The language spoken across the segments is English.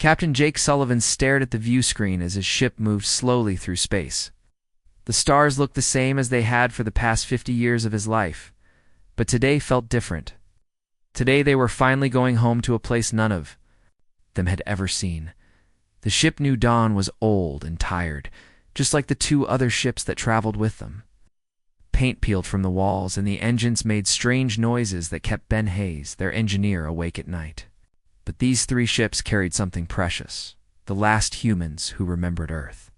Captain Jake Sullivan stared at the view screen as his ship moved slowly through space. The stars looked the same as they had for the past 50 years of his life, but today felt different. Today they were finally going home to a place none of them had ever seen. The ship knew Dawn was old and tired, just like the two other ships that traveled with them. Paint peeled from the walls, and the engines made strange noises that kept Ben Hayes, their engineer, awake at night. But these three ships carried something precious, the last humans who remembered Earth.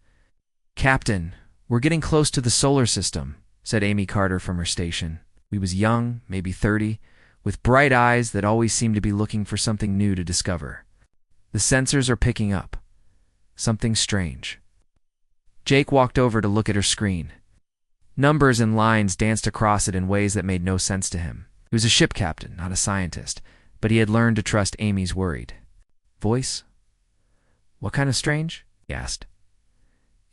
"Captain, we're getting close to the solar system," said Amy Carter from her station. We was young, maybe 30, with bright eyes that always seemed to be looking for something new to discover. "The sensors are picking up something strange." Jake walked over to look at her screen. Numbers and lines danced across it in ways that made no sense to him. He was a ship captain, not a scientist, but he had learned to trust Amy's worried voice. "What kind of strange?" he asked.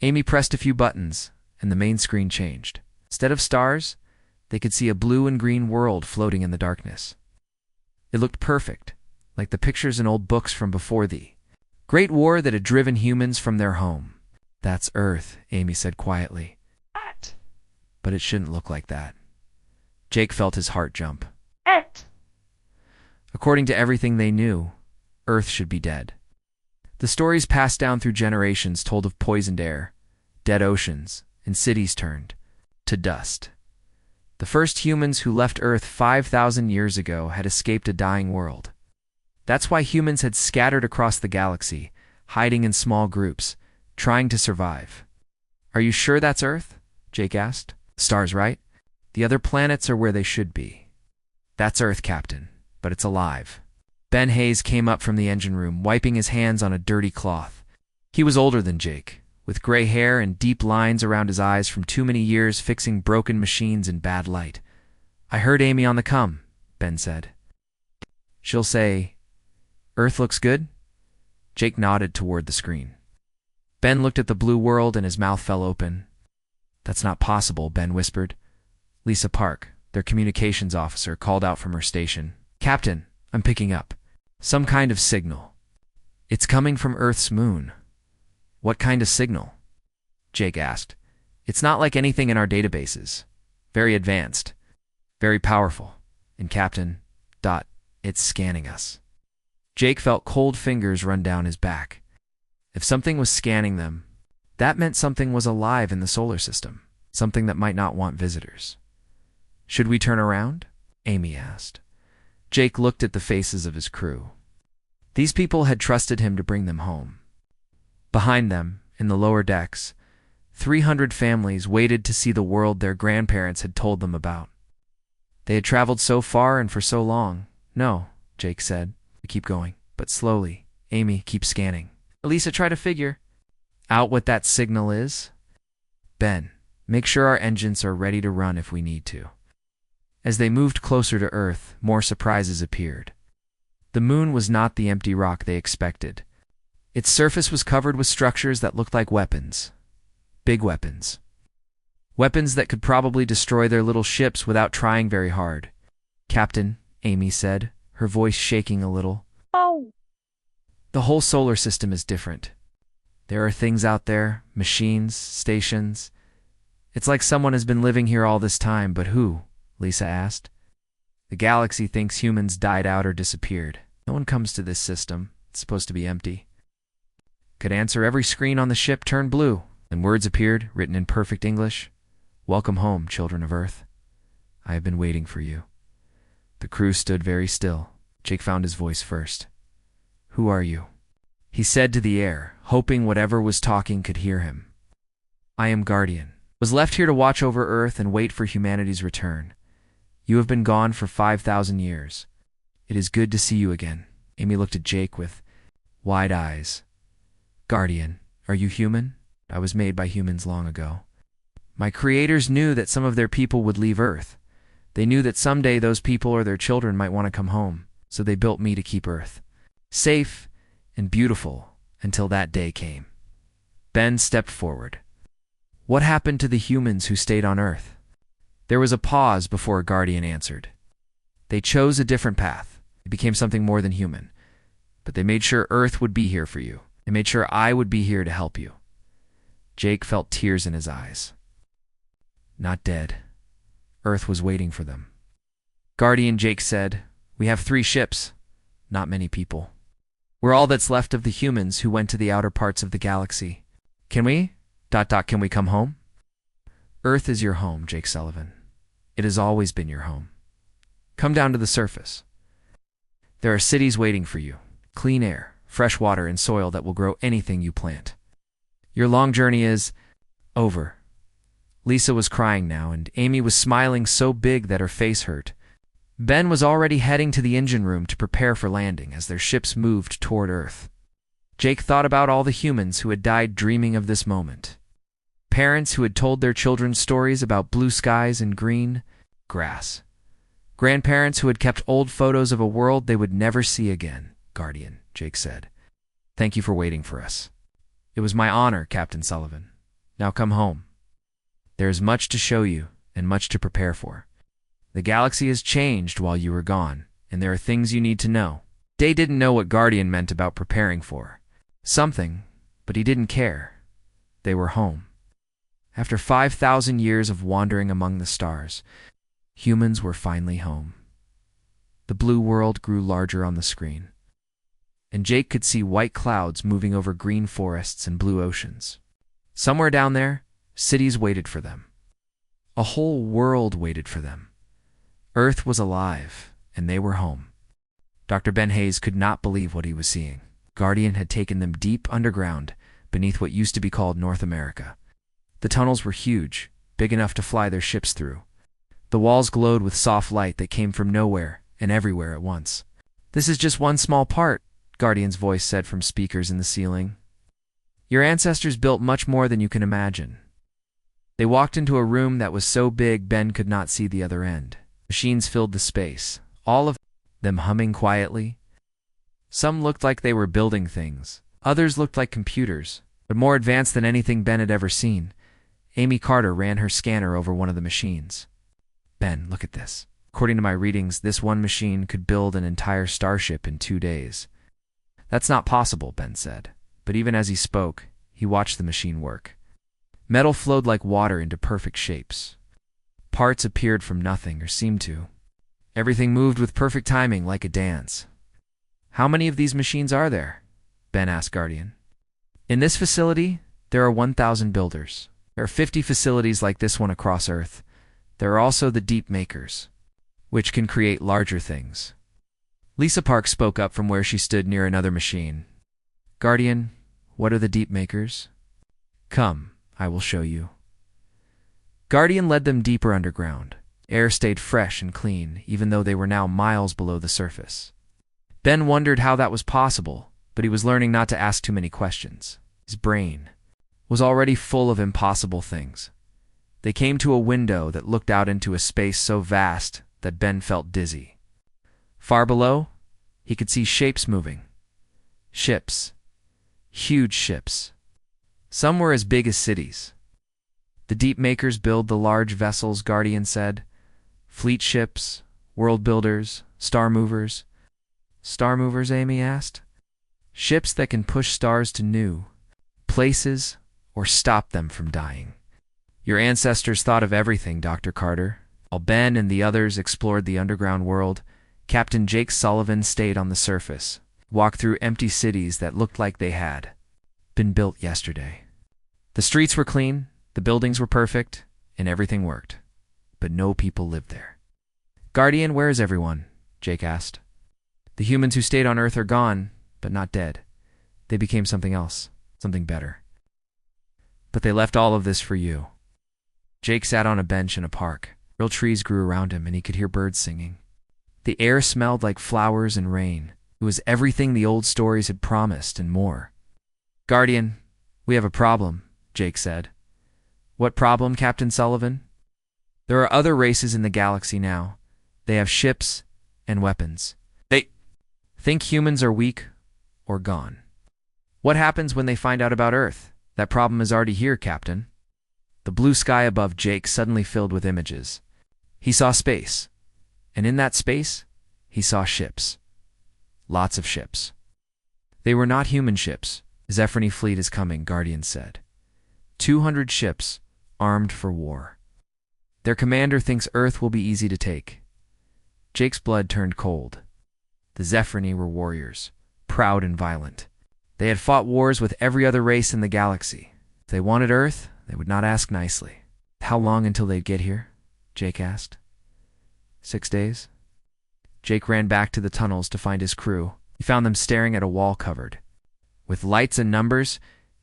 Amy pressed a few buttons, and the main screen changed. Instead of stars, they could see a blue and green world floating in the darkness. It looked perfect, like the pictures in old books from before the Great War that had driven humans from their home. "That's Earth," Amy said quietly. "What?" "But it shouldn't look like that." Jake felt his heart jump. "What?" According to everything they knew, Earth should be dead. The stories passed down through generations told of poisoned air, dead oceans, and cities turned to dust. The first humans who left Earth 5,000 years ago had escaped a dying world. That's why humans had scattered across the galaxy, hiding in small groups, trying to survive. "Are you sure that's Earth?" Jake asked. "Stars, right? The other planets are where they should be." "That's Earth, Captain, but it's alive." Ben Hayes came up from the engine room, wiping his hands on a dirty cloth. He was older than Jake, with gray hair and deep lines around his eyes from too many years fixing broken machines in bad light. "I heard Amy on the come," Ben said. "She'll say, 'Earth looks good?'" Jake nodded toward the screen. Ben looked at the blue world and his mouth fell open. "That's not possible," Ben whispered. Lisa Park, their communications officer, called out from her station. "Captain, I'm picking up some kind of signal. It's coming from Earth's moon." "What kind of signal?" Jake asked. "It's not like anything in our databases. Very advanced, very powerful. And Captain, it's scanning us." Jake felt cold fingers run down his back. If something was scanning them, that meant something was alive in the solar system, something that might not want visitors. "Should we turn around?" Amy asked. Jake looked at the faces of his crew. These people had trusted him to bring them home. Behind them, in the lower decks, 300 families waited to see the world their grandparents had told them about. They had traveled so far and for so long. "No," Jake said. "We keep going, but slowly. Amy, keep scanning." "Elisa, try to figure out what that signal is." "Ben, make sure our engines are ready to run if we need to." As they moved closer to Earth, more surprises appeared. The moon was not the empty rock they expected. Its surface was covered with structures that looked like weapons. Big weapons. Weapons that could probably destroy their little ships without trying very hard. "Captain," Amy said, her voice shaking a little. "Oh." "The whole solar system is different. There are things out there, machines, stations. It's like someone has been living here all this time, but who?" Lisa asked. "The galaxy thinks humans died out or disappeared. No one comes to this system. It's supposed to be empty." Could answer every screen on the ship turned blue, and words appeared, written in perfect English. "Welcome home, children of Earth. I have been waiting for you." The crew stood very still. Jake found his voice first. "Who are you?" he said to the air, hoping whatever was talking could hear him. "I am Guardian. Was left here to watch over Earth and wait for humanity's return. You have been gone for 5,000 years. It is good to see you again." Amy looked at Jake with wide eyes. "Guardian, are you human?" "I was made by humans long ago. My creators knew that some of their people would leave Earth. They knew that someday those people or their children might want to come home, so they built me to keep Earth safe and beautiful until that day came." Ben stepped forward. "What happened to the humans who stayed on Earth?" There was a pause before a Guardian answered. "They chose a different path. It became something more than human. but they made sure Earth would be here for you. They made sure I would be here to help you. Jake felt tears in his eyes. Not dead. Earth was waiting for them. Guardian, Jake said, we have 3 ships, not many people. We're all that's left of the humans who went to the outer parts of the galaxy. Can we? Can we come home? Earth is your home, Jake Sullivan. It has always been your home. Come down to the surface. There are cities waiting for you. Clean air, fresh water, and soil that will grow anything you plant. Your long journey is over. Lisa was crying now, and Amy was smiling so big that her face hurt. Ben was already heading to the engine room to prepare for landing as their ships moved toward Earth. Jake thought about all the humans who had died dreaming of this moment. Parents who had told their children stories about blue skies and green grass. Grandparents who had kept old photos of a world they would never see again. Guardian, Jake said. Thank you for waiting for us. It was my honor, Captain Sullivan. Now come home. There is much to show you and much to prepare for. The galaxy has changed while you were gone, and there are things you need to know. Day didn't know what Guardian meant about preparing for. Something, but he didn't care. They were home. After 5,000 years of wandering among the stars, humans were finally home. The blue world grew larger on the screen, and Jake could see white clouds moving over green forests and blue oceans. Somewhere down there, cities waited for them. A whole world waited for them. Earth was alive, and they were home. Dr. Ben Hayes could not believe what he was seeing. Guardian had taken them deep underground, beneath what used to be called North America. The tunnels were huge, big enough to fly their ships through. The walls glowed with soft light that came from nowhere and everywhere at once. This is just one small part, Guardian's voice said from speakers in the ceiling. Your ancestors built much more than you can imagine. They walked into a room that was so big Ben could not see the other end. Machines filled the space, all of them humming quietly. Some looked like they were building things. Others looked like computers, but more advanced than anything Ben had ever seen. Amy Carter ran her scanner over one of the machines. Ben, look at this. According to my readings, this one machine could build an entire starship in 2 days. That's not possible, Ben said. But even as he spoke, he watched the machine work. Metal flowed like water into perfect shapes. Parts appeared from nothing, or seemed to. Everything moved with perfect timing, like a dance. How many of these machines are there? Ben asked Guardian. In this facility, there are 1,000 builders. There are 50 facilities like this one across Earth. There are also the Deep Makers, which can create larger things. Lisa Park spoke up from where she stood near another machine. Guardian, what are the Deep Makers? Come, I will show you. Guardian led them deeper underground. Air stayed fresh and clean, even though they were now miles below the surface. Ben wondered how that was possible, but he was learning not to ask too many questions. His brain was already full of impossible things. They came to a window that looked out into a space so vast that Ben felt dizzy. Far below, he could see shapes moving. Ships. Huge ships. Some were as big as cities. The Deep Makers build the large vessels, Guardian said. Fleet ships, world builders, star movers. Star movers, Amy asked. Ships that can push stars to new places or stop them from dying. Your ancestors thought of everything, Dr. Carter. While Ben and the others explored the underground world, Captain Jake Sullivan stayed on the surface, walked through empty cities that looked like they had been built yesterday. The streets were clean, the buildings were perfect, and everything worked. But no people lived there. Guardian, where is everyone? Jake asked. The humans who stayed on Earth are gone, but not dead. They became something else, something better. But they left all of this for you. Jake sat on a bench in a park. Real trees grew around him, and he could hear birds singing. The air smelled like flowers and rain. It was everything the old stories had promised and more. Guardian, we have a problem, Jake said. What problem, Captain Sullivan? There are other races in the galaxy now. They have ships and weapons. They think humans are weak or gone. What happens when they find out about Earth? That problem is already here, Captain. The blue sky above Jake suddenly filled with images. He saw space, and in that space, he saw ships. Lots of ships. They were not human ships. Zephyr fleet is coming, Guardian said. 200 ships, armed for war. Their commander thinks Earth will be easy to take. Jake's blood turned cold. The Zephyr were warriors, proud and violent. They had fought wars with every other race in the galaxy. If they wanted Earth, they would not ask nicely. How long until they'd get here? Jake asked. 6 days? Jake ran back to the tunnels to find his crew. He found them staring at a wall covered with lights and numbers.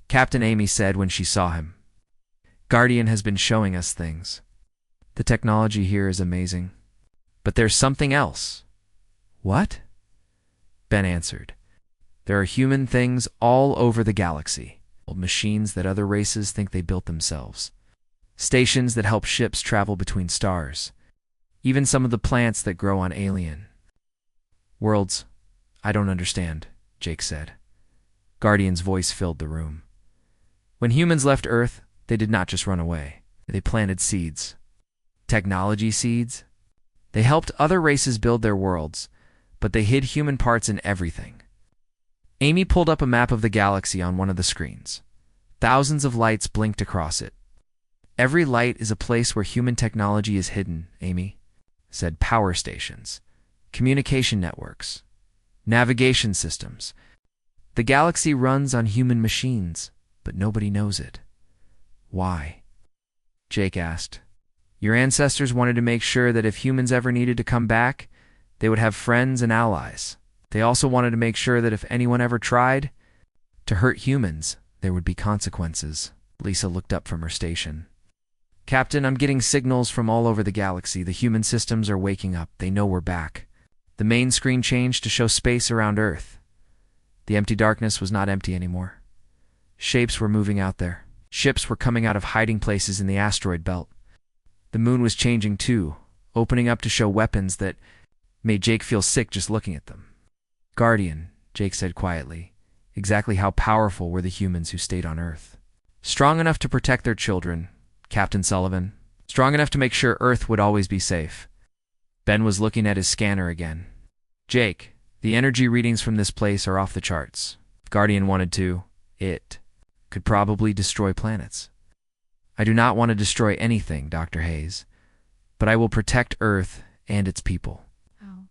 Captain Amy said when she saw him, "Guardian has been showing us things. The technology here is amazing. But there's something else." "What?" Ben answered. "There are human things all over the galaxy. Old machines that other races think they built themselves. Stations that help ships travel between stars. Even some of the plants that grow on alien worlds. I don't understand," Jake said. Guardian's voice filled the room. When humans left Earth, they did not just run away. They planted seeds. Technology seeds. They helped other races build their worlds, but they hid human parts in everything. Amy pulled up a map of the galaxy on one of the screens. Thousands of lights blinked across it. "Every light is a place where human technology is hidden," Amy said. "Power stations, communication networks, navigation systems. The galaxy runs on human machines, but nobody knows it." "Why?" Jake asked. "Your ancestors wanted to make sure that if humans ever needed to come back, they would have friends and allies. They also wanted to make sure that if anyone ever tried to hurt humans, there would be consequences." Lisa looked up from her station. "Captain, I'm getting signals from all over the galaxy. The human systems are waking up. They know we're back." The main screen changed to show space around Earth. The empty darkness was not empty anymore. Shapes were moving out there. Ships were coming out of hiding places in the asteroid belt. The moon was changing too, opening up to show weapons that made Jake feel sick just looking at them. "Guardian," Jake said quietly. "Exactly how powerful were the humans who stayed on Earth?" "Strong enough to protect their children, Captain Sullivan. Strong enough to make sure Earth would always be safe." Ben was looking at his scanner again. "Jake, the energy readings from this place are off the charts. If Guardian wanted to, it could probably destroy planets." "I do not want to destroy anything, Dr. Hayes, but I will protect Earth and its people." Oh.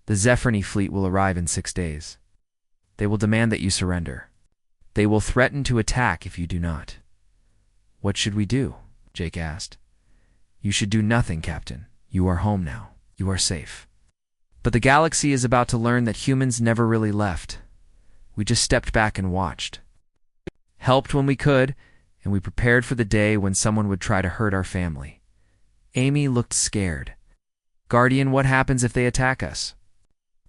"The Zephyr fleet will arrive in 6 days. They will demand that you surrender. They will threaten to attack if you do not." "What should we do?" Jake asked. "You should do nothing, Captain. You are home now. You are safe." "But the galaxy is about to learn that humans never really left. We just stepped back and watched. Helped when we could, and we prepared for the day when someone would try to hurt our family." Amy looked scared. "Guardian, what happens if they attack us?"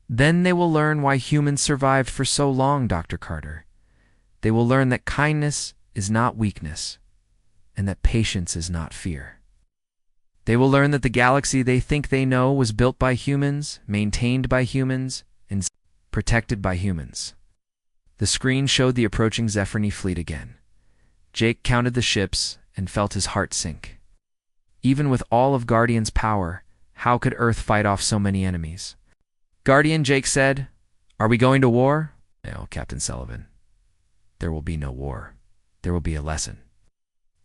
"Then they will learn why humans survived for so long, Dr. Carter. They will learn that kindness is not weakness, and that patience is not fear. They will learn that the galaxy they think they know was built by humans, maintained by humans, and protected by humans." The screen showed the approaching Zephyr fleet again. Jake counted the ships and felt his heart sink. Even with all of Guardian's power, how could Earth fight off so many enemies? "Guardian," Jake said, "are we going to war?" "No, Captain Sullivan. There will be no war. There will be a lesson.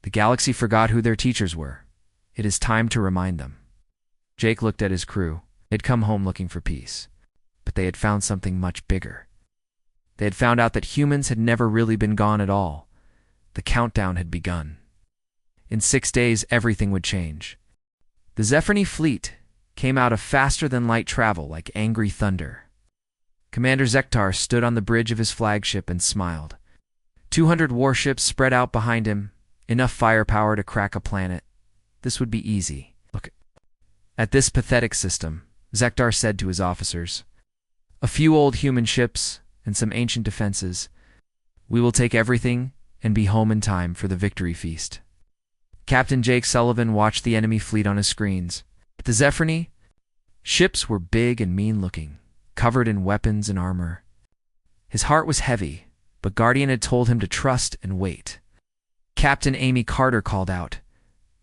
The galaxy forgot who their teachers were. It is time to remind them." Jake looked at his crew. They'd come home looking for peace, but they had found something much bigger. They had found out that humans had never really been gone at all. The countdown had begun. In 6 days, everything would change. The Zephyr fleet came out of faster-than-light travel like angry thunder. Commander Zektar stood on the bridge of his flagship and smiled. 200 warships spread out behind him, enough firepower to crack a planet. This would be easy. "Look at this pathetic system," Zektar said to his officers. "A few old human ships and some ancient defenses. We will take everything and be home in time for the victory feast." Captain Jake Sullivan watched the enemy fleet on his screens. The Zephyr ships were big and mean-looking, covered in weapons and armor. His heart was heavy, but Guardian had told him to trust and wait. Captain Amy Carter called out,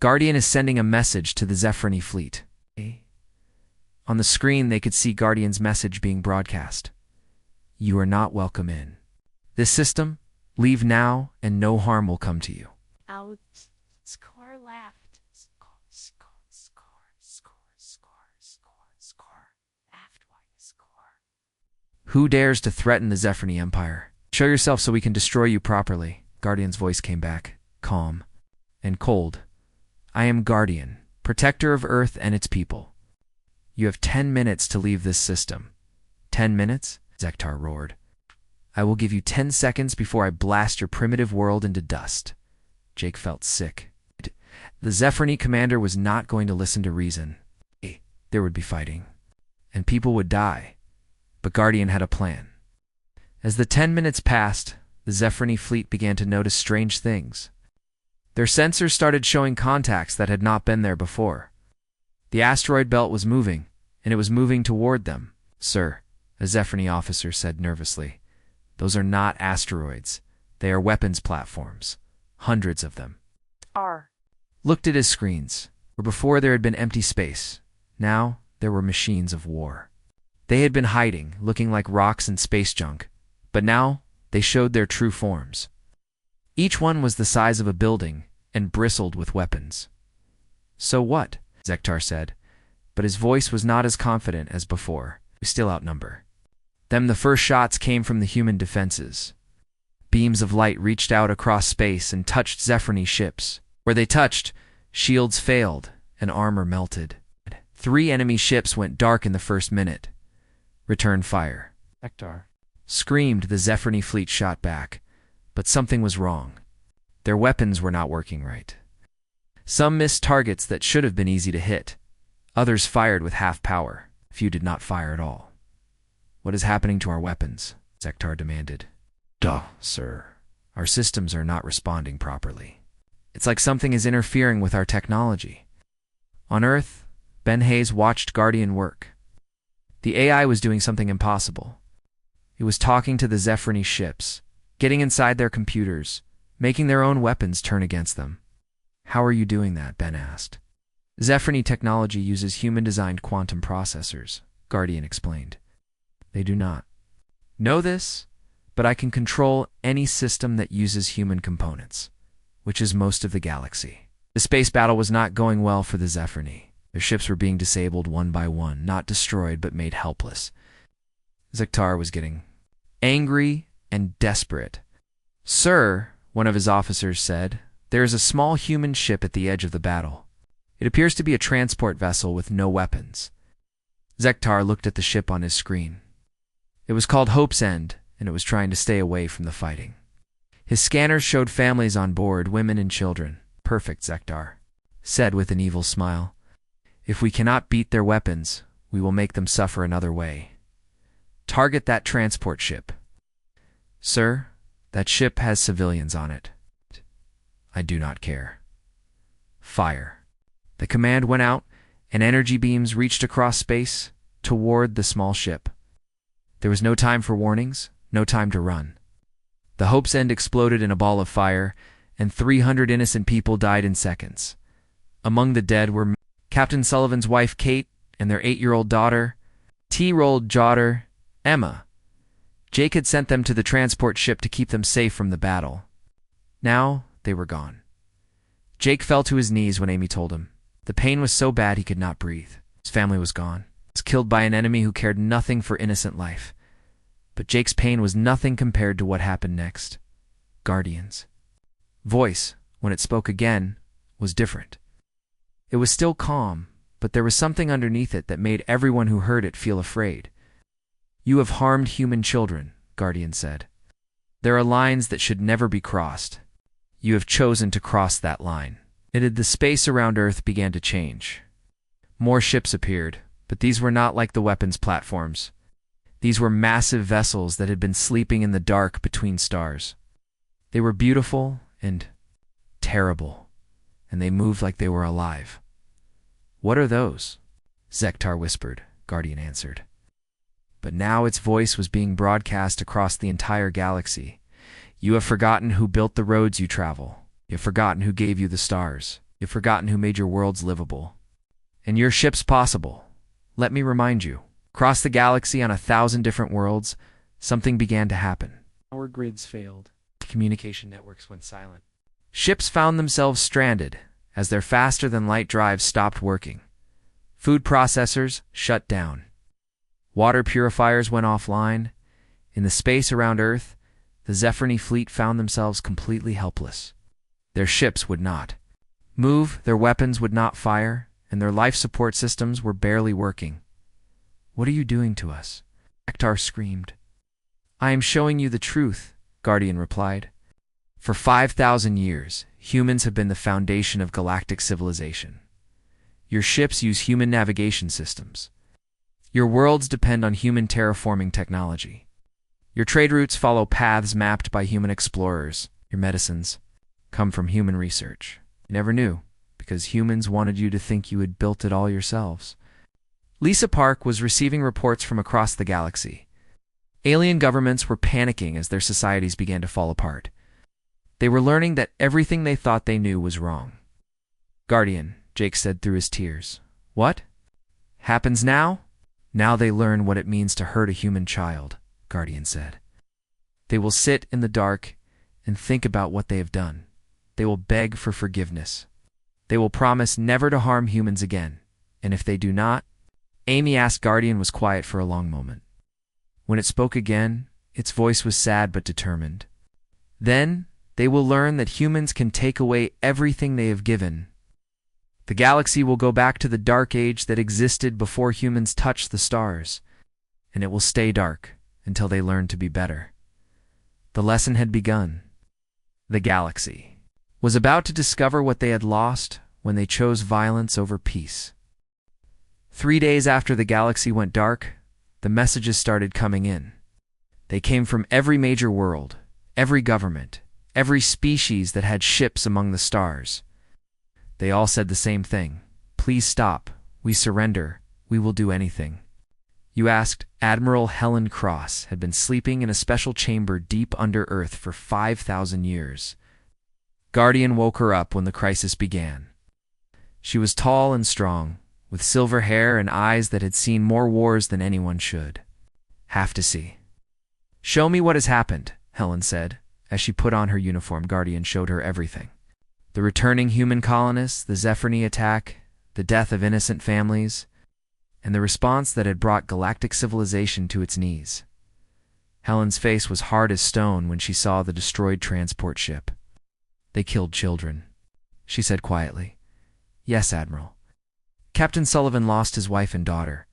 "Guardian is sending a message to the Zephyr fleet." On the screen, they could see Guardian's message being broadcast. You are not welcome in this system. Leave now, and no harm will come to you. Out. Score left. Score. HFY score. Who dares to threaten the Zephyrini Empire? Show yourself so we can destroy you properly. Guardian's voice came back, calm and cold. I am Guardian, protector of Earth and its people. You have 10 minutes to leave this system. 10 minutes? Zektar roared. I will give you 10 seconds before I blast your primitive world into dust. Jake felt sick. The Zephyrini commander was not going to listen to reason. There would be fighting, and people would die. But Guardian had a plan. As the 10 minutes passed, the Zephyrini fleet began to notice strange things. Their sensors started showing contacts that had not been there before. The asteroid belt was moving, and it was moving toward them. Sir, a Zephyrini officer said nervously. Those are not asteroids. They are weapons platforms. Hundreds of them. Looked at his screens, where before there had been empty space. Now there were machines of war. They had been hiding, looking like rocks and space junk, but now they showed their true forms. Each one was the size of a building and bristled with weapons. So what? Zektar said, but his voice was not as confident as before. We still outnumber them. The first shots came from the human defenses. Beams of light reached out across space and touched Zephyrini ships. Where they touched, shields failed and armor melted. 3 enemy ships went dark in the first minute. Return fire. Zektar Screamed the Zephyrini fleet shot back, but something was wrong. Their weapons were not working right. Some missed targets that should have been easy to hit. Others fired with half power. Few did not fire at all. What is happening to our weapons? Zektar demanded. Duh, sir. Our systems are not responding properly. It's like something is interfering with our technology. On Earth, Ben Hayes watched Guardian work. The AI was doing something impossible. It was talking to the Zephyrini ships, getting inside their computers, making their own weapons turn against them. How are you doing that? Ben asked. Zephyrini technology uses human-designed quantum processors, Guardian explained. They do not know this, but I can control any system that uses human components, which is most of the galaxy. The space battle was not going well for the Zephyrini. Their ships were being disabled one by one, not destroyed but made helpless. Zektar was getting angry and desperate. Sir, one of his officers said, there is a small human ship at the edge of the battle. It appears to be a transport vessel with no weapons. Zektar looked at the ship on his screen. It was called Hope's End, and it was trying to stay away from the fighting. His scanners showed families on board, women and children. Perfect, Zektar said with an evil smile. If we cannot beat their weapons, we will make them suffer another way. Target that transport ship. Sir, that ship has civilians on it. I do not care. Fire. The command went out, and energy beams reached across space toward the small ship. There was no time for warnings, no time to run. The Hope's End exploded in a ball of fire, and 300 innocent people died in seconds. Among the dead were Captain Sullivan's wife Kate and their 8-year-old daughter, T-year-old daughter Emma. Jake had sent them to the transport ship to keep them safe from the battle. Now they were gone. Jake fell to his knees when Amy told him. The pain was so bad he could not breathe. His family was gone. He was killed by an enemy who cared nothing for innocent life. But Jake's pain was nothing compared to what happened next. Guardians. Voice, when it spoke again, was different. It was still calm, but there was something underneath it that made everyone who heard it feel afraid. You have harmed human children, Guardian said. There are lines that should never be crossed. You have chosen to cross that line. The space around Earth began to change. More ships appeared, but these were not like the weapons platforms. These were massive vessels that had been sleeping in the dark between stars. They were beautiful and terrible, and they moved like they were alive. What are those? Zektar whispered, Guardian answered. But now its voice was being broadcast across the entire galaxy. You have forgotten who built the roads you travel. You have forgotten who gave you the stars. You have forgotten who made your worlds livable. And your ships possible. Let me remind you. Across the galaxy on 1,000 different worlds, something began to happen. Power grids failed. Communication networks went silent. Ships found themselves stranded as their faster-than-light drives stopped working. Food processors shut down. Water purifiers went offline. In the space around Earth, the Zephyrine fleet found themselves completely helpless. Their ships would not move, their weapons would not fire, and their life support systems were barely working. "What are you doing to us?" Akhtar screamed. "I am showing you the truth," Guardian replied. "For 5,000 years, humans have been the foundation of galactic civilization. Your ships use human navigation systems. Your worlds depend on human terraforming technology. Your trade routes follow paths mapped by human explorers. Your medicines come from human research. You never knew, because humans wanted you to think you had built it all yourselves." Lisa Park was receiving reports from across the galaxy. Alien governments were panicking as their societies began to fall apart. They were learning that everything they thought they knew was wrong. "Guardian," Jake said through his tears. "What? Happens now?" "Now they learn what it means to hurt a human child," Guardian said. "They will sit in the dark and think about what they have done. They will beg for forgiveness. They will promise never to harm humans again. And if they do not..." Amy asked. Guardian was quiet for a long moment. When it spoke again, its voice was sad but determined. "Then they will learn that humans can take away everything they have given. The galaxy will go back to the dark age that existed before humans touched the stars, and it will stay dark until they learn to be better." The lesson had begun. The galaxy was about to discover what they had lost when they chose violence over peace. 3 days after the galaxy went dark, the messages started coming in. They came from every major world, every government, every species that had ships among the stars. They all said the same thing: "Please stop. We surrender. We will do anything." You asked. Admiral Helen Cross had been sleeping in a special chamber deep under Earth for 5,000 years. Guardian woke her up when the crisis began. She was tall and strong, with silver hair and eyes that had seen more wars than anyone should have to see. "Show me what has happened," Helen said. As she put on her uniform, Guardian showed her everything. The returning human colonists, the Zephyrine attack, the death of innocent families, and the response that had brought galactic civilization to its knees. Helen's face was hard as stone when she saw the destroyed transport ship. "They killed children," she said quietly. "Yes, Admiral. Captain Sullivan lost his wife and daughter."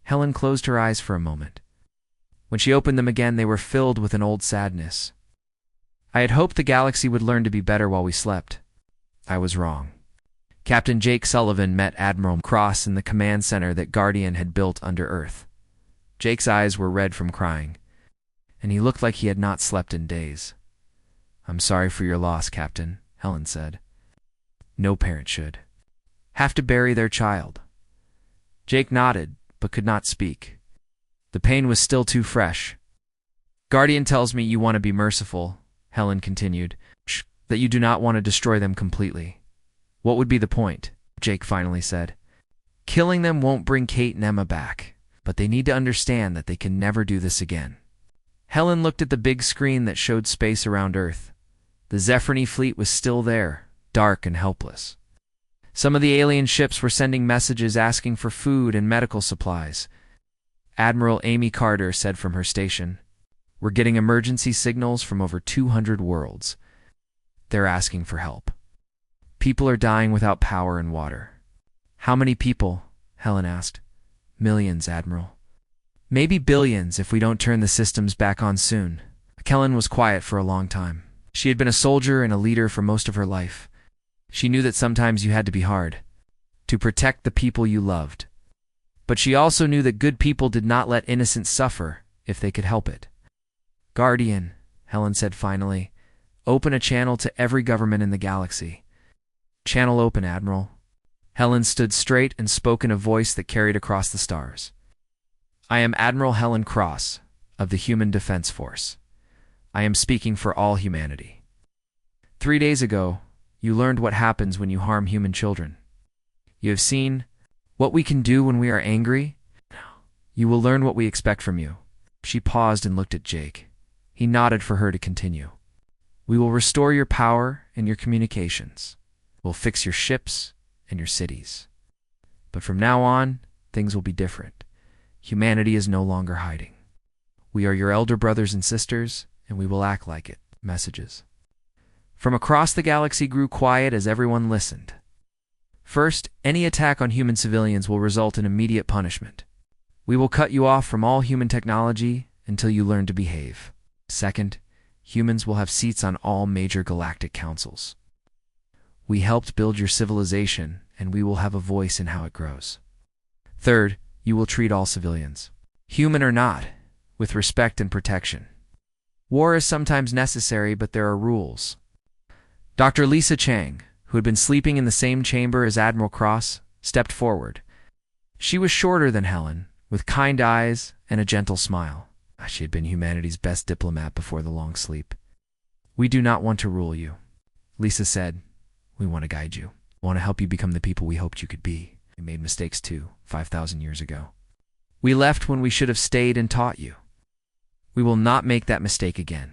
Helen closed her eyes for a moment. When she opened them again, they were filled with an old sadness. "I had hoped the galaxy would learn to be better while we slept. I was wrong." Captain Jake Sullivan met Admiral Cross in the command center that Guardian had built under Earth. Jake's eyes were red from crying, and he looked like he had not slept in days. "I'm sorry for your loss, Captain," Helen said. "No parent should have to bury their child." Jake nodded, but could not speak. The pain was still too fresh. "Guardian tells me you want to be merciful," Helen continued, "that you do not want to destroy them completely." "What would be the point?" Jake finally said. "Killing them won't bring Kate and Emma back, but they need to understand that they can never do this again." Helen looked at the big screen that showed space around Earth. The Zephyrine fleet was still there, dark and helpless. Some of the alien ships were sending messages asking for food and medical supplies. Admiral Amy Carter said from her station, "We're getting emergency signals from over 200 worlds. They're asking for help. People are dying without power and water." "How many people?" Helen asked. "Millions, Admiral. Maybe billions if we don't turn the systems back on soon." Helen was quiet for a long time. She had been a soldier and a leader for most of her life. She knew that sometimes you had to be hard to protect the people you loved. But she also knew that good people did not let innocents suffer if they could help it. "Guardian," Helen said finally, "open a channel to every government in the galaxy." "Channel open, Admiral." Helen stood straight and spoke in a voice that carried across the stars. "I am Admiral Helen Cross of the Human Defense Force. I am speaking for all humanity. 3 days ago, you learned what happens when you harm human children. You have seen what we can do when we are angry. You will learn what we expect from you. She paused and looked at Jake. He nodded for her to continue. We will restore your power and your communications. We'll fix your ships and your cities. But from now on, things will be different. Humanity is no longer hiding. We are your elder brothers and sisters, and we will act like it. Messages from across the galaxy grew quiet as everyone listened. First, any attack on human civilians will result in immediate punishment. We will cut you off from all human technology until you learn to behave. Second, humans will have seats on all major galactic councils. We helped build your civilization, and we will have a voice in how it grows. Third, you will treat all civilians, human or not, with respect and protection. War is sometimes necessary, but there are rules. Dr. Lisa Chang, who had been sleeping in the same chamber as Admiral Cross, stepped forward. She was shorter than Helen, with kind eyes and a gentle smile. She had been humanity's best diplomat before the long sleep. We do not want to rule you, Lisa said. We want to guide you. We want to help you become the people we hoped you could be. We made mistakes too, 5,000 years ago. We left when we should have stayed and taught you. We will not make that mistake again.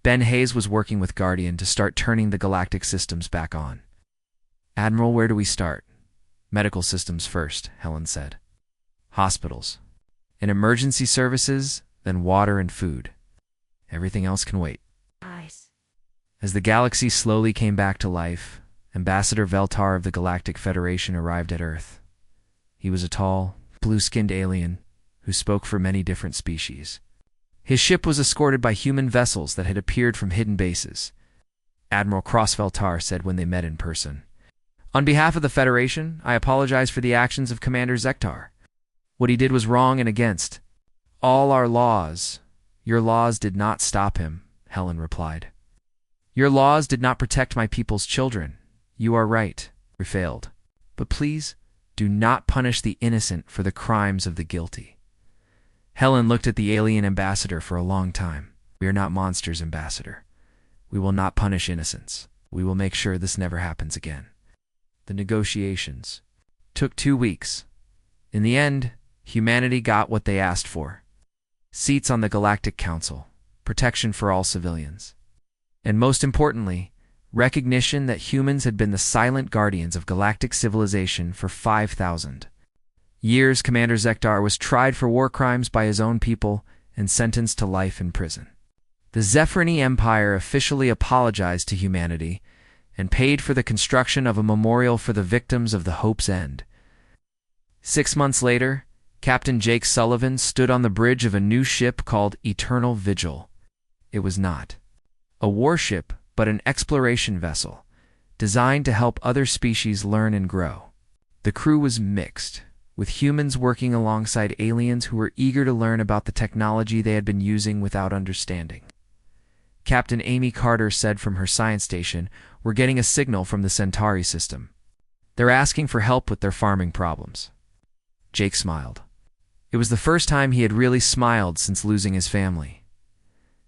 Ben Hayes was working with Guardian to start turning the galactic systems back on. Admiral, where do we start? Medical systems first, Helen said. Hospitals. And emergency services, then water and food. Everything else can wait. Eyes. As the galaxy slowly came back to life, Ambassador Veltar of the Galactic Federation arrived at Earth. He was a tall, blue-skinned alien who spoke for many different species. His ship was escorted by human vessels that had appeared from hidden bases. Admiral Cross Veltar said when they met in person. On behalf of the Federation, I apologize for the actions of Commander Zektar. What he did was wrong and against all our laws. Your laws did not stop him, Helen replied. Your laws did not protect my people's children. You are right, we failed. But please, do not punish the innocent for the crimes of the guilty. Helen looked at the alien ambassador for a long time. We are not monsters, Ambassador. We will not punish innocents. We will make sure this never happens again. The negotiations took 2 weeks. In the end, humanity got what they asked for. Seats on the Galactic Council, protection for all civilians, and most importantly, recognition that humans had been the silent guardians of galactic civilization for 5,000 years. Commander Zektar was tried for war crimes by his own people and sentenced to life in prison. The Zephyrini Empire officially apologized to humanity and paid for the construction of a memorial for the victims of the Hope's End. 6 months later, Captain Jake Sullivan stood on the bridge of a new ship called Eternal Vigil. It was not a warship, but an exploration vessel, designed to help other species learn and grow. The crew was mixed, with humans working alongside aliens who were eager to learn about the technology they had been using without understanding. Captain Amy Carter said from her science station, "We're getting a signal from the Centauri system. They're asking for help with their farming problems." Jake smiled. It was the first time he had really smiled since losing his family.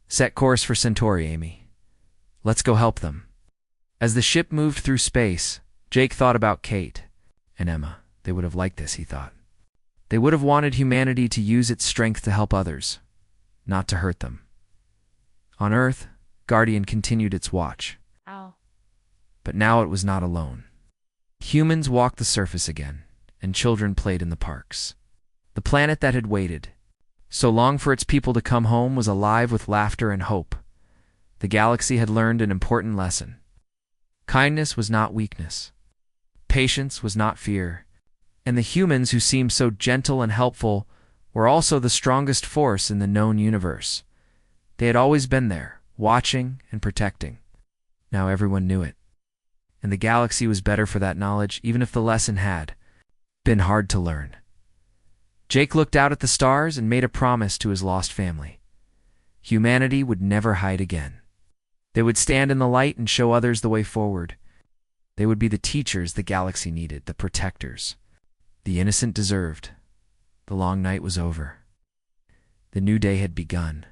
Set course for Centauri, Amy. Let's go help them. As the ship moved through space, Jake thought about Kate and Emma. They would have liked this, he thought. They would have wanted humanity to use its strength to help others, not to hurt them. On Earth, Guardian continued its watch. Ow. But now it was not alone. Humans walked the surface again, and children played in the parks. The planet that had waited so long for its people to come home was alive with laughter and hope. The galaxy had learned an important lesson. Kindness was not weakness. Patience was not fear. And the humans who seemed so gentle and helpful were also the strongest force in the known universe. They had always been there, watching and protecting. Now everyone knew it. And the galaxy was better for that knowledge, even if the lesson had been hard to learn. Jake looked out at the stars and made a promise to his lost family. Humanity would never hide again. They would stand in the light and show others the way forward. They would be the teachers the galaxy needed, the protectors. The innocent deserved. The long night was over. The new day had begun.